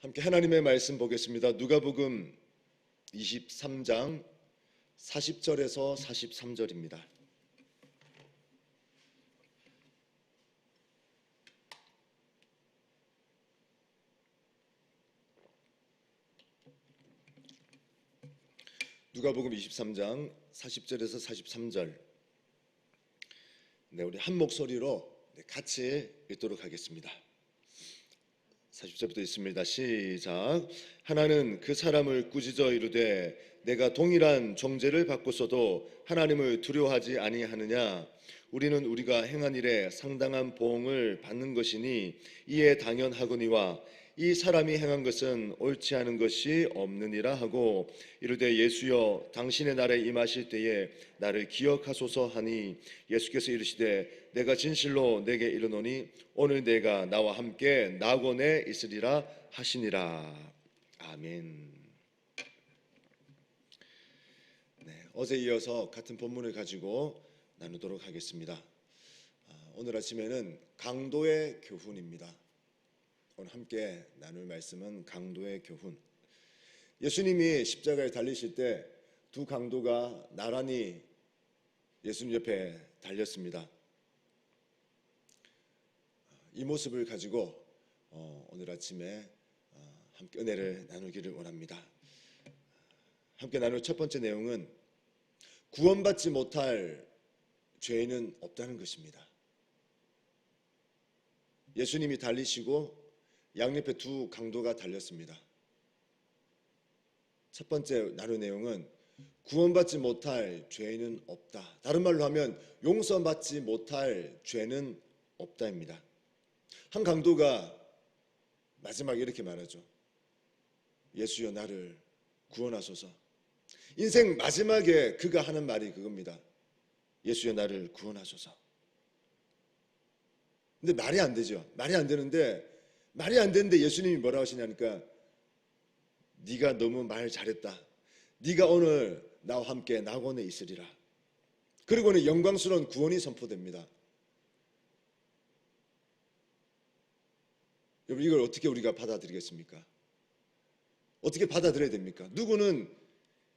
함께 하나님의 말씀 보겠습니다. 누가복음 23장 40절에서 43절입니다. 누가복음 23장 40절에서 43절. 우리 한 목소리로 같이 읽도록 하겠습니다. 40절부터 있습니다. 시작. 하나는 그 사람을 꾸짖어 이르되 내가 동일한 정죄를 받고서도 하나님을 두려워하지 아니하느냐. 우리는 우리가 행한 일에 상당한 보응을 받는 것이니 이에 당연하거니와 이 사람이 행한 것은 옳지 않은 것이 없느니라 하고 이르되 예수여 당신의 날에 임하실 때에 나를 기억하소서 하니 예수께서 이르시되 내가 진실로 내게 이르노니 오늘 내가 나와 함께 낙원에 있으리라 하시니라. 아멘. 어제 이어서 같은 본문을 가지고 나누도록 하겠습니다. 오늘 아침에는 강도의 교훈입니다. 오늘 함께 나눌 말씀은 강도의 교훈. 예수님이 십자가에 달리실 때 두 강도가 나란히 예수님 옆에 달렸습니다. 이 모습을 가지고 오늘 아침에 함께 은혜를 나누기를 원합니다. 함께 나눌 첫 번째 내용은 구원받지 못할 죄인은 없다는 것입니다. 예수님이 달리시고 양옆에 두 강도가 달렸습니다. 첫 번째 나눌 내용은 구원받지 못할 죄인은 없다. 다른 말로 하면 용서받지 못할 죄는 없다입니다. 한 강도가 마지막에 이렇게 말하죠. 예수여 나를 구원하소서. 인생 마지막에 그가 하는 말이 그겁니다. 예수여 나를 구원하소서. 근데 말이 안 되죠. 말이 안 되는데 예수님이 뭐라고 하시냐니까 네가 너무 말 잘했다. 네가 오늘 나와 함께 낙원에 있으리라. 그리고는 영광스러운 구원이 선포됩니다. 여러분 이걸 어떻게 우리가 받아들이겠습니까? 어떻게 받아들여야 됩니까? 누구는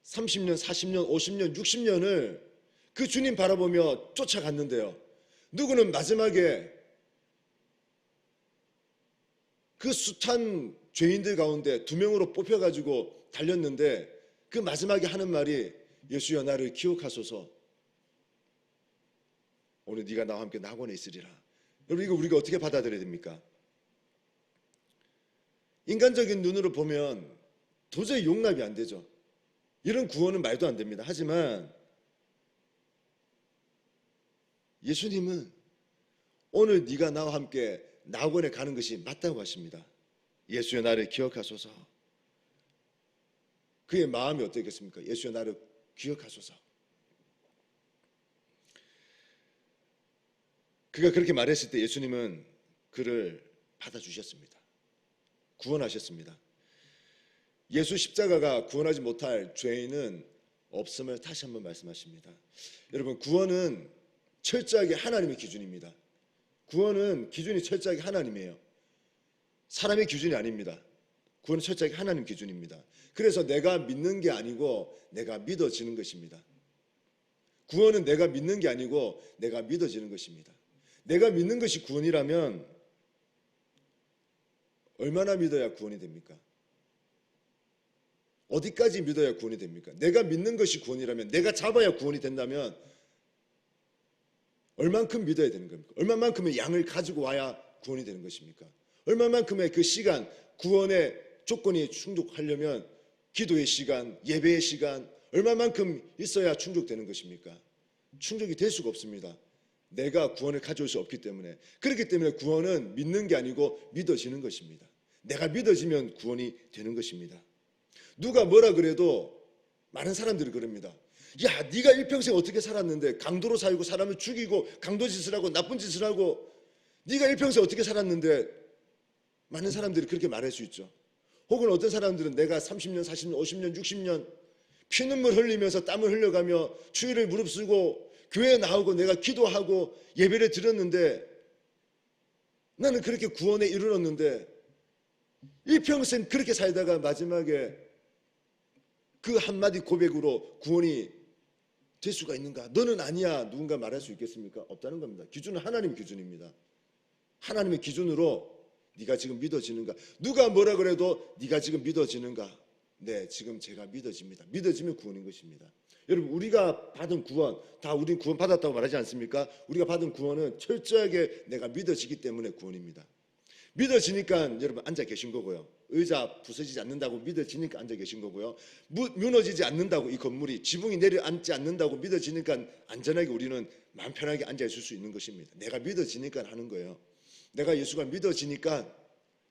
30년, 40년, 50년, 60년을 그 주님 바라보며 쫓아갔는데요. 누구는 마지막에 그 숱한 죄인들 가운데 두 명으로 뽑혀가지고 달렸는데 그 마지막에 하는 말이 예수여 나를 기억하소서. 오늘 네가 나와 함께 낙원에 있으리라. 여러분 이거 우리가 어떻게 받아들여야 됩니까? 인간적인 눈으로 보면 도저히 용납이 안 되죠. 이런 구원은 말도 안 됩니다. 하지만 예수님은 오늘 네가 나와 함께 낙원에 가는 것이 맞다고 하십니다. 예수여 나를 기억하소서. 그의 마음이 어떻겠습니까? 예수여 나를 기억하소서. 그가 그렇게 말했을 때 예수님은 그를 받아주셨습니다. 구원하셨습니다. 예수 십자가가 구원하지 못할 죄인은 없음을 다시 한번 말씀하십니다. 여러분 구원은 철저하게 하나님의 기준입니다. 구원은 기준이 철저하게 하나님이에요. 사람의 기준이 아닙니다. 구원은 철저하게 하나님 기준입니다. 그래서 내가 믿는 게 아니고 내가 믿어지는 것입니다. 구원은 내가 믿는 게 아니고 내가 믿어지는 것입니다. 내가 믿는 것이 구원이라면 얼마나 믿어야 구원이 됩니까? 어디까지 믿어야 구원이 됩니까? 내가 믿는 것이 구원이라면, 내가 잡아야 구원이 된다면 얼만큼 믿어야 되는 겁니까? 얼마만큼의 양을 가지고 와야 구원이 되는 것입니까? 얼마만큼의 그 시간, 구원의 조건이 충족하려면 기도의 시간, 예배의 시간 얼마만큼 있어야 충족되는 것입니까? 충족이 될 수가 없습니다. 내가 구원을 가져올 수 없기 때문에. 그렇기 때문에 구원은 믿는 게 아니고 믿어지는 것입니다. 내가 믿어지면 구원이 되는 것입니다. 누가 뭐라 그래도 많은 사람들이 그럽니다. 야, 네가 일평생 어떻게 살았는데 강도로 살고 사람을 죽이고 강도짓을 하고 나쁜 짓을 하고 네가 일평생 어떻게 살았는데. 많은 사람들이 그렇게 말할 수 있죠. 혹은 어떤 사람들은 내가 30년, 40년, 50년, 60년 피눈물 흘리면서 땀을 흘려가며 주일을 무릅쓰고 교회에 나오고 내가 기도하고 예배를 드렸는데 나는 그렇게 구원에 이르렀는데 이 평생 그렇게 살다가 마지막에 그 한마디 고백으로 구원이 될 수가 있는가? 너는 아니야. 누군가 말할 수 있겠습니까? 없다는 겁니다. 기준은 하나님 기준입니다. 하나님의 기준으로 네가 지금 믿어지는가? 누가 뭐라 그래도 네가 지금 믿어지는가? 네, 지금 제가 믿어집니다. 믿어지면 구원인 것입니다. 여러분, 우리가 받은 구원, 다 우린 구원 받았다고 말하지 않습니까? 우리가 받은 구원은 철저하게 내가 믿어지기 때문에 구원입니다. 믿어지니까 여러분 앉아 계신 거고요. 의자 부서지지 않는다고 믿어지니까 앉아 계신 거고요. 무너지지 않는다고, 이 건물이 지붕이 내려앉지 않는다고 믿어지니까 안전하게 우리는 마음 편하게 앉아 있을 수 있는 것입니다. 내가 믿어지니까 하는 거예요. 내가 예수가 믿어지니까,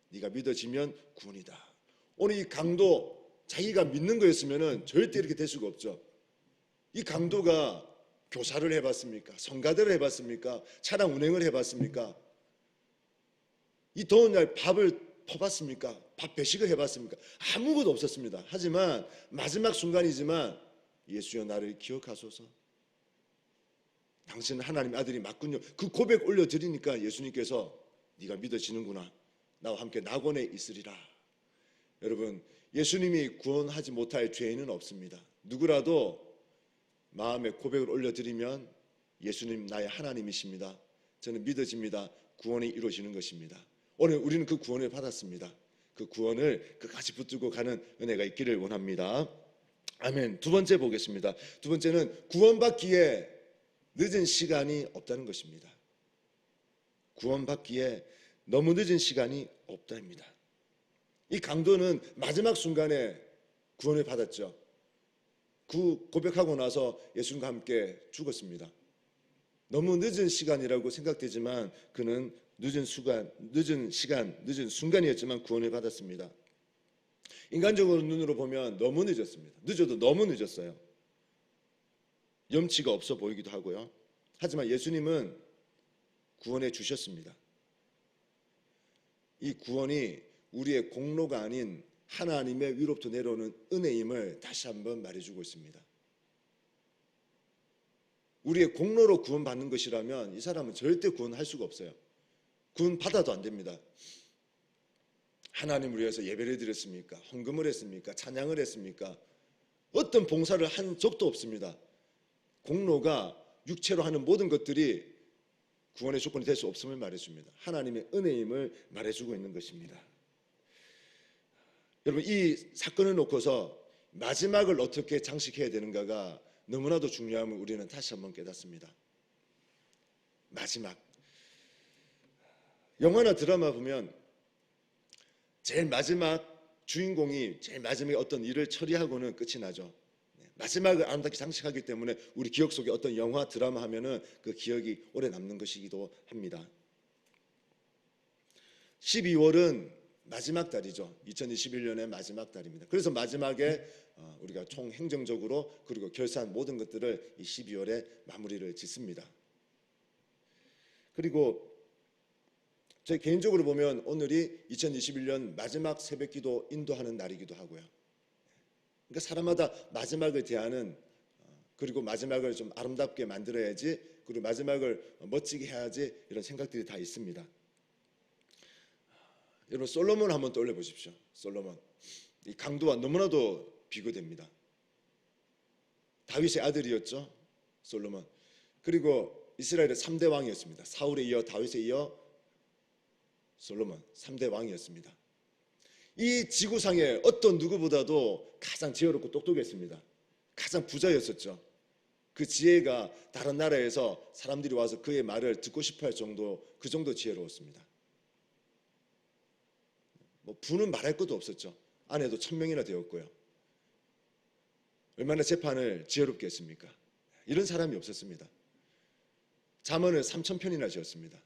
네가 믿어지면 구원이다. 오늘 이 강도, 자기가 믿는 거였으면 절대 이렇게 될 수가 없죠. 이 강도가 교사를 해봤습니까? 성가대를 해봤습니까? 차량 운행을 해봤습니까? 이 더운 날 밥을 퍼봤습니까? 밥 배식을 해봤습니까? 아무것도 없었습니다. 하지만 마지막 순간이지만, 예수여 나를 기억하소서, 당신은 하나님의 아들이 맞군요. 그 고백 올려드리니까 예수님께서 네가 믿어지는구나, 나와 함께 낙원에 있으리라. 여러분, 예수님이 구원하지 못할 죄인은 없습니다. 누구라도 마음에 고백을 올려드리면 예수님 나의 하나님이십니다, 저는 믿어집니다, 구원이 이루어지는 것입니다. 오늘 우리는 그 구원을 받았습니다. 그 구원을 끝까지 붙들고 가는 은혜가 있기를 원합니다. 아멘. 두 번째 보겠습니다. 두 번째는 구원받기에 늦은 시간이 없다는 것입니다. 구원받기에 너무 늦은 시간이 없다입니다. 이 강도는 마지막 순간에 구원을 받았죠. 그 고백하고 나서 예수님과 함께 죽었습니다. 너무 늦은 시간이라고 생각되지만 그는 늦은 순간이었지만 구원을 받았습니다. 인간적으로 눈으로 보면 너무 늦었습니다. 늦어도 너무 늦었어요. 염치가 없어 보이기도 하고요. 하지만 예수님은 구원해 주셨습니다. 이 구원이 우리의 공로가 아닌 하나님의 위로부터 내려오는 은혜임을 다시 한번 말해주고 있습니다. 우리의 공로로 구원받는 것이라면 이 사람은 절대 구원할 수가 없어요. 구원 받아도 안 됩니다. 하나님을 위해서 예배를 드렸습니까? 헌금을 했습니까? 찬양을 했습니까? 어떤 봉사를 한 적도 없습니다. 공로가 육체로 하는 모든 것들이 구원의 조건이 될 수 없음을 말해줍니다. 하나님의 은혜임을 말해주고 있는 것입니다. 여러분, 이 사건을 놓고서 마지막을 어떻게 장식해야 되는가가 너무나도 중요함을 우리는 다시 한번 깨닫습니다. 마지막, 영화나 드라마 보면 제일 마지막 주인공이 제일 마지막에 어떤 일을 처리하고는 끝이 나죠. 마지막을 아름답게 장식하기 때문에 우리 기억 속에 어떤 영화, 드라마 하면은 그 기억이 오래 남는 것이기도 합니다. 12월은 마지막 달이죠. 2021년의 마지막 달입니다. 그래서 마지막에 우리가 총 행정적으로 그리고 결산 모든 것들을 이 12월에 마무리를 짓습니다. 그리고 제 개인적으로 보면 오늘이 2021년 마지막 새벽기도 인도하는 날이기도 하고요. 그러니까 사람마다 마지막을 대하는, 그리고 마지막을 좀 아름답게 만들어야지, 그리고 마지막을 멋지게 해야지, 이런 생각들이 다 있습니다. 여러분, 솔로몬 한번 떠올려 보십시오. 솔로몬, 이 강도와 너무나도 비교됩니다. 다윗의 아들이었죠, 솔로몬. 그리고 이스라엘의 3대 왕이었습니다. 사울에 이어 다윗에 이어 솔로몬 3대 왕이었습니다. 이 지구상에 어떤 누구보다도 가장 지혜롭고 똑똑했습니다. 가장 부자였었죠. 그 지혜가 다른 나라에서 사람들이 와서 그의 말을 듣고 싶어 할 정도, 그 정도 지혜로웠습니다. 뭐 부는 말할 것도 없었죠. 아내도 1000명이나 되었고요. 얼마나 재판을 지혜롭게 했습니까? 이런 사람이 없었습니다. 잠언을 3000편이나 지었습니다.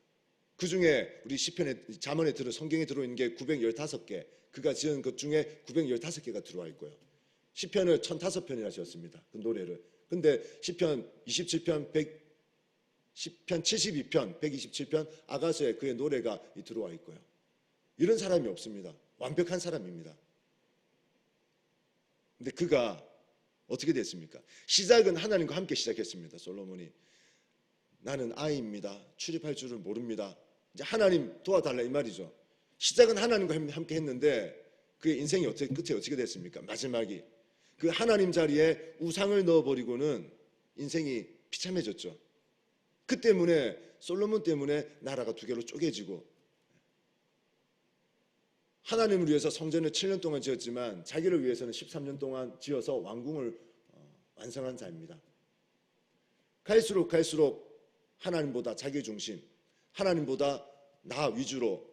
그 중에 우리 시편에, 잠언에 성경에 들어있는 게 915개, 그가 지은 것 중에 915개가 들어와 있고요. 시편을 1005편이나 지었습니다. 그 노래를. 근데 시편 27편, 10편 72편, 127편 아가서에 그의 노래가 들어와 있고요. 이런 사람이 없습니다. 완벽한 사람입니다. 근데 그가 어떻게 됐습니까? 시작은 하나님과 함께 시작했습니다. 솔로몬이 나는 아이입니다. 출입할 줄을 모릅니다. 이제 하나님 도와달라 이 말이죠. 시작은 하나님과 함께 했는데 그의 인생이 끝에 어떻게 됐습니까? 마지막이 그 하나님 자리에 우상을 넣어버리고는 인생이 비참해졌죠. 그 때문에 솔로몬 때문에 나라가 두 개로 쪼개지고, 하나님을 위해서 성전을 7년 동안 지었지만 자기를 위해서는 13년 동안 지어서 왕궁을 완성한 자입니다. 갈수록 하나님보다 자기 중심, 하나님보다 나 위주로,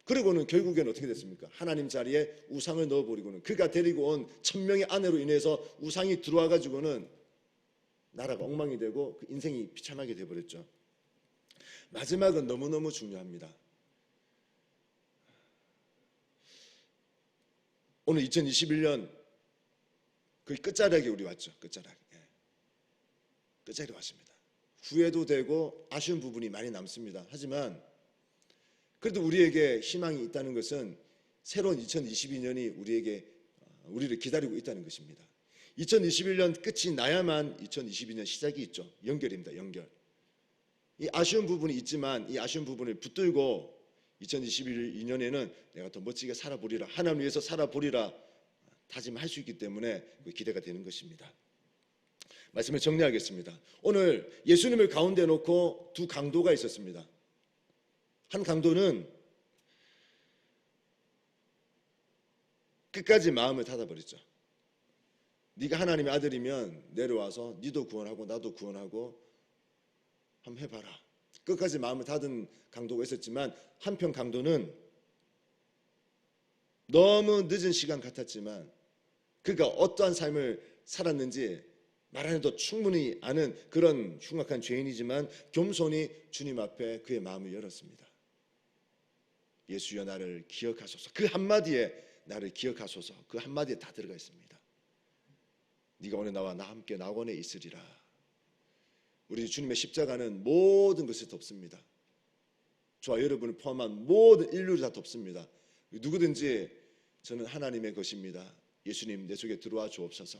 그리고는 결국엔 어떻게 됐습니까? 하나님 자리에 우상을 넣어버리고는, 그가 데리고 온 1000명의 아내로 인해서 우상이 들어와 가지고는 나라가 엉망이 되고 그 인생이 비참하게 돼버렸죠. 마지막은 너무너무 중요합니다. 오늘 2021년 거의 끝자락에 우리 왔죠. 끝자락에 왔습니다. 후회도 되고 아쉬운 부분이 많이 남습니다. 하지만 그래도 우리에게 희망이 있다는 것은 새로운 2022년이 우리를 기다리고 있다는 것입니다. 2021년 끝이 나야만 2022년 시작이 있죠. 연결입니다. 연결. 이 아쉬운 부분이 있지만 이 아쉬운 부분을 붙들고 2022년에는 내가 더 멋지게 살아보리라, 하나님 위해서 살아보리라 다짐할 수 있기 때문에 기대가 되는 것입니다. 말씀을 정리하겠습니다. 오늘 예수님을 가운데 놓고 두 강도가 있었습니다. 한 강도는 끝까지 마음을 닫아버렸죠. 네가 하나님의 아들이면 내려와서 네도 구원하고 나도 구원하고 한번 해봐라. 끝까지 마음을 닫은 강도가 있었지만, 한편 강도는 너무 늦은 시간 같았지만 그가 어떠한 삶을 살았는지 말 안 해도 충분히 아는 그런 흉악한 죄인이지만 겸손히 주님 앞에 그의 마음을 열었습니다. 예수여 나를 기억하소서. 그 한마디에 나를 기억하소서, 그 한마디에 다 들어가 있습니다. 네가 오늘 나와 나 함께 낙원에 있으리라. 우리 주님의 십자가는 모든 것을 덮습니다. 저와 여러분을 포함한 모든 인류를 다 덮습니다. 누구든지 저는 하나님의 것입니다, 예수님 내 속에 들어와 주옵소서,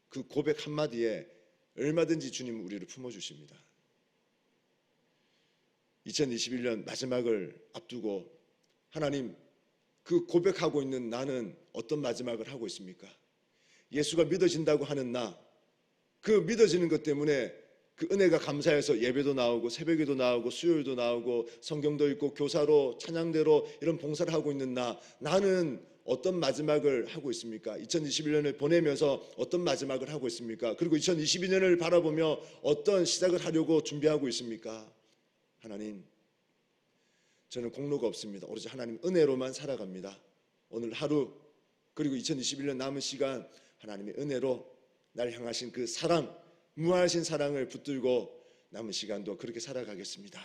그 고백 한마디에 얼마든지 주님은 우리를 품어주십니다. 2021년 마지막을 앞두고 하나님, 그 고백하고 있는 나는 어떤 마지막을 하고 있습니까? 예수가 믿어진다고 하는 나, 그 믿어지는 것 때문에 그 은혜가 감사해서 예배도 나오고 새벽에도 나오고 수요일도 나오고 성경도 읽고 교사로 찬양대로 이런 봉사를 하고 있는 나는 어떤 마지막을 하고 있습니까? 2021년을 보내면서 어떤 마지막을 하고 있습니까? 그리고 2022년을 바라보며 어떤 시작을 하려고 준비하고 있습니까? 하나님, 저는 공로가 없습니다. 오로지 하나님 은혜로만 살아갑니다. 오늘 하루 그리고 2021년 남은 시간 하나님의 은혜로 날 향하신 그 사랑, 무한하신 사랑을 붙들고 남은 시간도 그렇게 살아가겠습니다.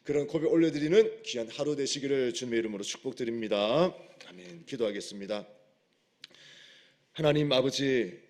그런 고백 올려드리는 귀한 하루 되시기를 주님의 이름으로 축복드립니다. 아멘. 기도하겠습니다. 하나님 아버지,